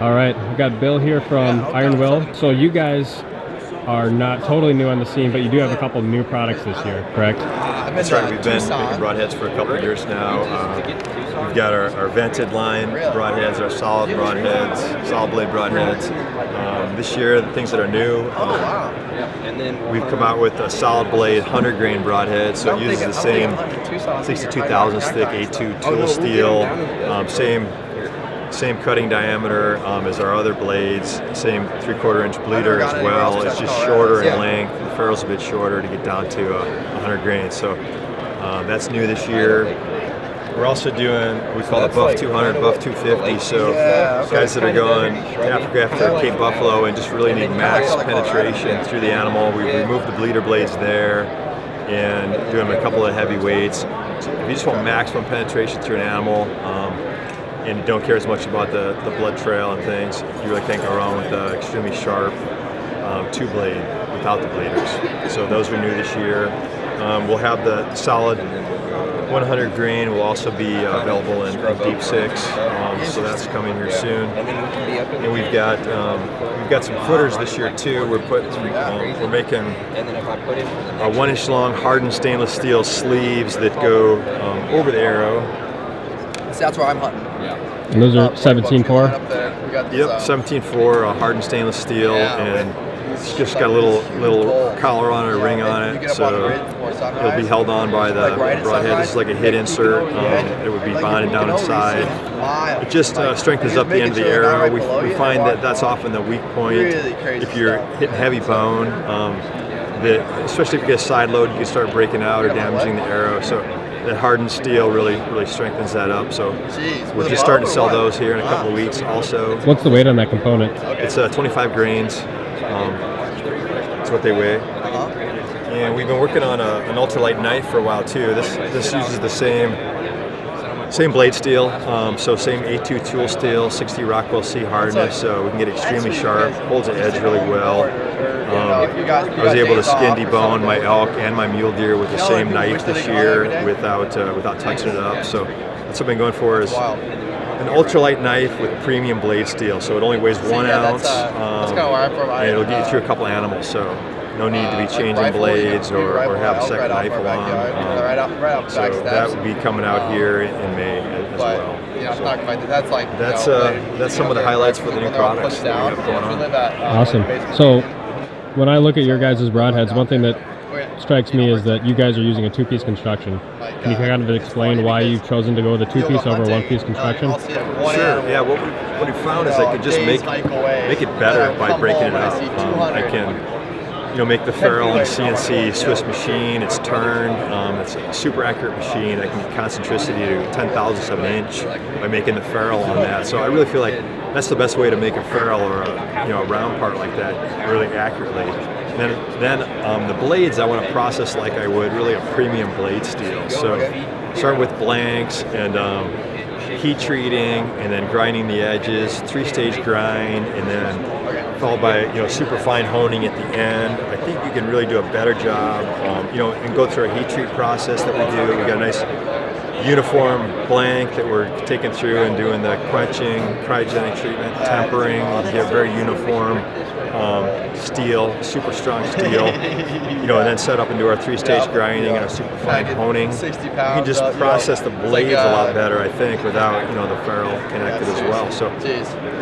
All right, we've got Bill here from Iron Will. So you guys are not totally new on the scene, but you do have a couple new products this year, correct? That's right. We've been making broadheads for a couple of years now. We've got our vented line broadheads, our solid broadheads, solid blade broadheads. This year, the things that are new, we've come out with a solid blade 100 grain broadhead, so it uses the same 62 thousandths thick A2 tool steel, same cutting diameter as our other blades, same 3/4 inch bleeder as well. It's just shorter in length. The ferrule's a bit shorter to get down to 100 grains. So that's new this year. We're also doing what we call the Buff 200, Buff 250. So guys that are going to Africa after Cape Buffalo and just really need max penetration through the animal, we've removed the bleeder blades there and doing a couple of heavy weights. If you just want maximum penetration through an animal, and you don't care as much about the blood trail and things, you really can't go wrong with the extremely sharp two blade without the bleeders. So those are new this year. We'll have the solid 100 grain will also be available in deep 6, so that's coming here soon. And we've got some footers this year too. We're making 1 inch long hardened stainless steel sleeves that go over the arrow. So that's where I'm hunting. And those are 17-4? Yep, 17-4 hardened stainless steel, and it's just got a little collar on it, a ring on it, so it'll be held on by the broadhead. This is like a hit insert. It would be bonded down inside. It just strengthens up the end of the arrow. We find that that's often the weak point. If you're hitting heavy bone, especially if you get a side load, you can start breaking out or damaging the arrow. So that hardened steel really strengthens that up. So we're just starting to sell those here in a couple of weeks also. What's the weight on that component? It's 25 grains. That's what they weigh. And we've been working on an ultralight knife for a while too. This uses the same blade steel, so same A2 tool steel, 60 Rockwell C hardness, so we can get extremely sharp, holds the edge really well. I was able to skin debone my elk and my mule deer with the same knife this year without touching it up. So that's what I've been going for, is an ultralight knife with premium blade steel. So it only weighs 1 ounce, and it'll get you through a couple animals. So no need to be changing blades or have a second knife along. So that will be coming out here in May as well. That's some of the highlights for the new products that we have going on. Awesome. So when I look at your guys' broadheads, one thing that strikes me is that you guys are using a 2-piece construction. Can you kind of explain why you've chosen to go with a 2-piece over a 1-piece construction? Sure. Yeah. What we found is I could just make it better by breaking it up. I can make the ferrule in a CNC Swiss machine. It's turned. It's a super accurate machine. I can get concentricity to 10,000ths of an inch by making the ferrule on that. So I really feel like that's the best way to make a ferrule or a round part like that really accurately. And then the blades I want to process like I would really a premium blade steel. So start with blanks and heat treating, and then grinding the edges, 3-stage grind, and then followed by super fine honing at the end. I think you can really do a better job, and go through a heat treat process that we do. We got a nice uniform blank that we're taking through and doing the quenching, cryogenic treatment, tempering. You get very uniform steel, super strong steel, and then set up and do our 3-stage grinding and our super fine honing. You can just process the blades a lot better, I think, without the ferrule connected as well. So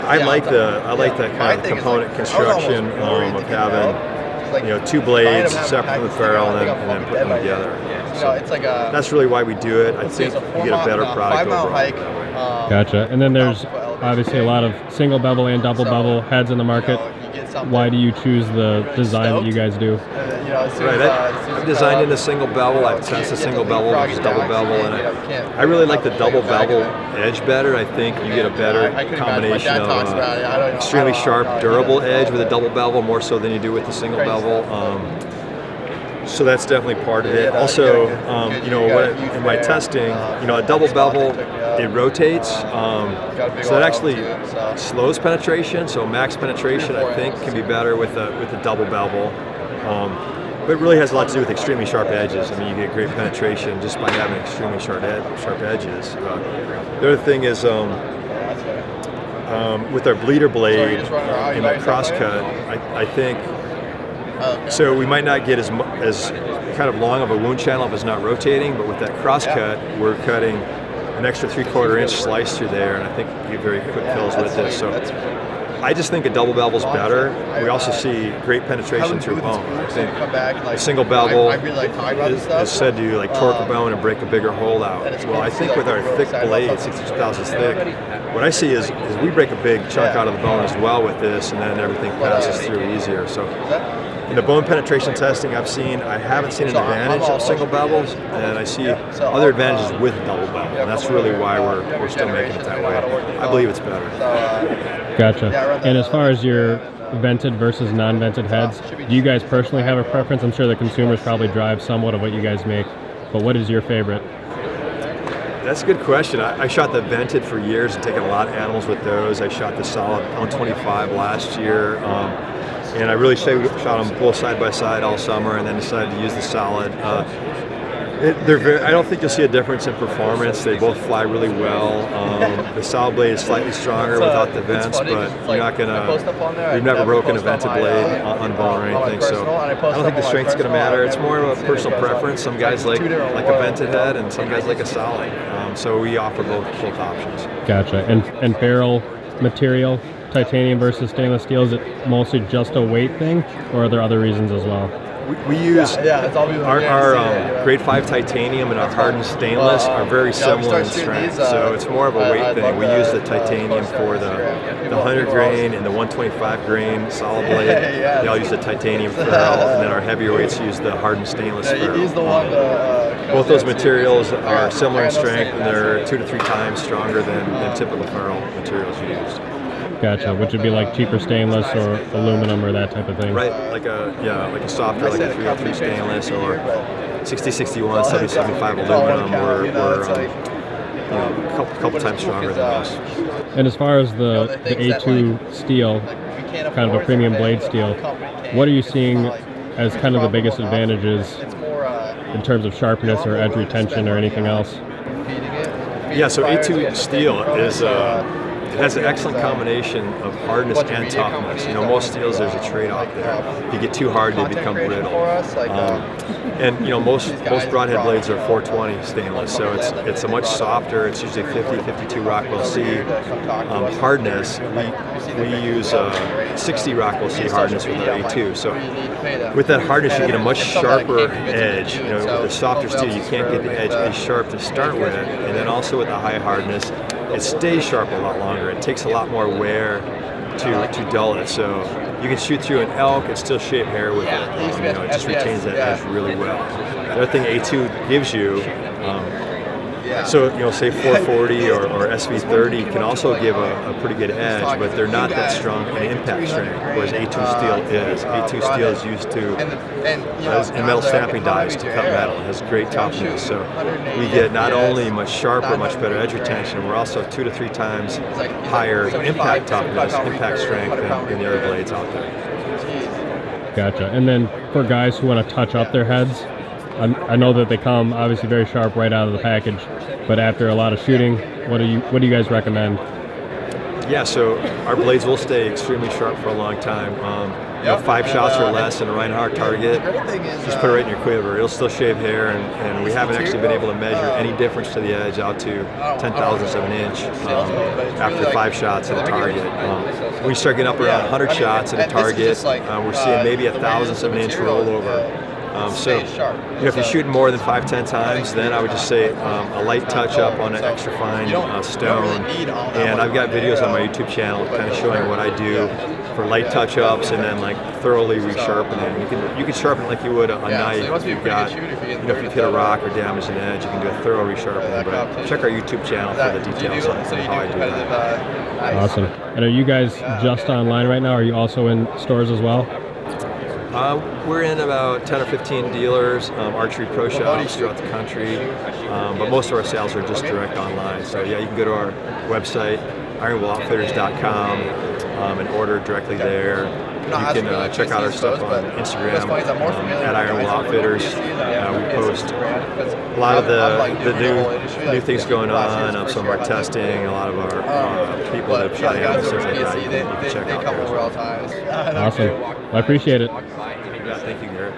I like that kind of component construction of having 2 blades separate from the ferrule and then put them together. So that's really why we do it. I think you get a better product overall. Gotcha. And then there's obviously a lot of single bevel and double bevel heads in the market. Why do you choose the design that you guys do? Right, I've designed in a single bevel. I've tested a single bevel versus double bevel, and I really like the double bevel edge better. I think you get a better combination of extremely sharp, durable edge with a double bevel, more so than you do with the single bevel. So that's definitely part of it. Also, in my testing, a double bevel, it rotates, so that actually slows penetration. So max penetration, I think, can be better with a double bevel. But it really has a lot to do with extremely sharp edges. I mean, you get great penetration just by having extremely sharp edges. The other thing is with our bleeder blade in that crosscut, I think, so we might not get as kind of long of a wound channel if it's not rotating, but with that crosscut, we're cutting an extra 3/4 inch slice through there, and I think you get very quick fills with it. So I just think a double bevel is better. We also see great penetration through bone. I think a single bevel is said to like torque a bone and break a bigger hole out. Well, I think with our thick blade, 62 thousandths thick, what I see is we break a big chunk out of the bone as well with this, and then everything passes through easier. So in the bone penetration testing I've seen, I haven't seen an advantage of single bevels, and I see other advantages with double bevel, and that's really why we're still making it that way. I believe it's better. Gotcha. And as far as your vented versus non-vented heads, do you guys personally have a preference? I'm sure the consumers probably drive somewhat of what you guys make, but what is your favorite? That's a good question. I shot the vented for years and taken a lot of animals with those. I shot the solid 125 last year, and I really shot them both side by side all summer, and then decided to use the solid. I don't think you'll see a difference in performance. They both fly really well. The solid blade is slightly stronger without the vents, but you're not gonna. We've never broken a vented blade on bone or anything, so I don't think the strength's gonna matter. It's more of a personal preference. Some guys like a vented head, and some guys like a solid. So we offer both options. Gotcha. And barrel material, titanium versus stainless steel, is it mostly just a weight thing, or are there other reasons as well? We use our grade 5 titanium and our hardened stainless are very similar in strength, so it's more of a weight thing. We use the titanium for the 100 grain and the 125 grain solid blade. They all use the titanium ferrule, and then our heavier weights use the hardened stainless ferrule. Both those materials are similar in strength, and they're 2 to 3 times stronger than typical ferrule materials used. Gotcha, which would be like cheaper stainless or aluminum or that type of thing. Right, like a softer, like a 303 stainless or 6061, 7075 aluminum. We're a couple times stronger than those. And as far as the A2 steel, kind of a premium blade steel, what are you seeing as kind of the biggest advantages in terms of sharpness or edge retention or anything else? Yeah, so A2 steel is it has an excellent combination of hardness and toughness. You know, most steels there's a trade-off there. If you get too hard, they become brittle. And you know, most broadhead blades are 420 stainless, so it's a much softer. It's usually 50, 52 Rockwell C hardness. We use 60 Rockwell C hardness with our A2. So with that hardness, you get a much sharper edge. You know, with the softer steel, you can't get the edge as sharp to start with, and then also with the high hardness, it stays sharp a lot longer. It takes a lot more wear to dull it. So you can shoot through an elk and still shave hair with it. You know, it just retains that edge really well. The other thing A2 gives you, so you know, say 440 or SV30 can also give a pretty good edge, but they're not that strong in impact strength, whereas A2 steel is. A2 steel is used to in metal stamping dies to cut metal. It has great toughness, so we get not only much sharper, much better edge retention, we're also 2 to 3 times higher impact toughness, impact strength than the other blades out there. Gotcha. And then for guys who want to touch up their heads, I know that they come obviously very sharp right out of the package, but after a lot of shooting, what do you guys recommend? Yeah, so our blades will stay extremely sharp for a long time. You know, 5 shots or less in a Reinhardt target, just put it right in your quiver. It'll still shave hair, and we haven't actually been able to measure any difference to the edge out to 10,000ths of an inch after 5 shots at a target. When you start getting up around 100 shots at a target, we're seeing maybe 1,000ths of an inch rollover. So, you know, if you're shooting more than 5-10 times, then I would just say a light touch up on an extra fine stone. And I've got videos on my YouTube channel kind of showing what I do for light touch ups and then like thoroughly resharpening. You can sharpen it like you would a knife if you've got, you know, if you've hit a rock or damaged an edge, you can do a thorough resharpening. But check our YouTube channel for the details on how I do that. Awesome. And are you guys just online right now? Or are you also in stores as well? We're in about 10 or 15 dealers, archery pro shops throughout the country, but most of our sales are just direct online. So yeah, you can go to our website, ironwilloutfitters.com, and order directly there. You can check out our stuff on Instagram at Iron Will Outfitters. We post a lot of the new things going on, some of our testing, a lot of our people that have shot animals, stuff like that. You can check out there as well. Awesome. I appreciate it. Yeah, thank you, Garrett.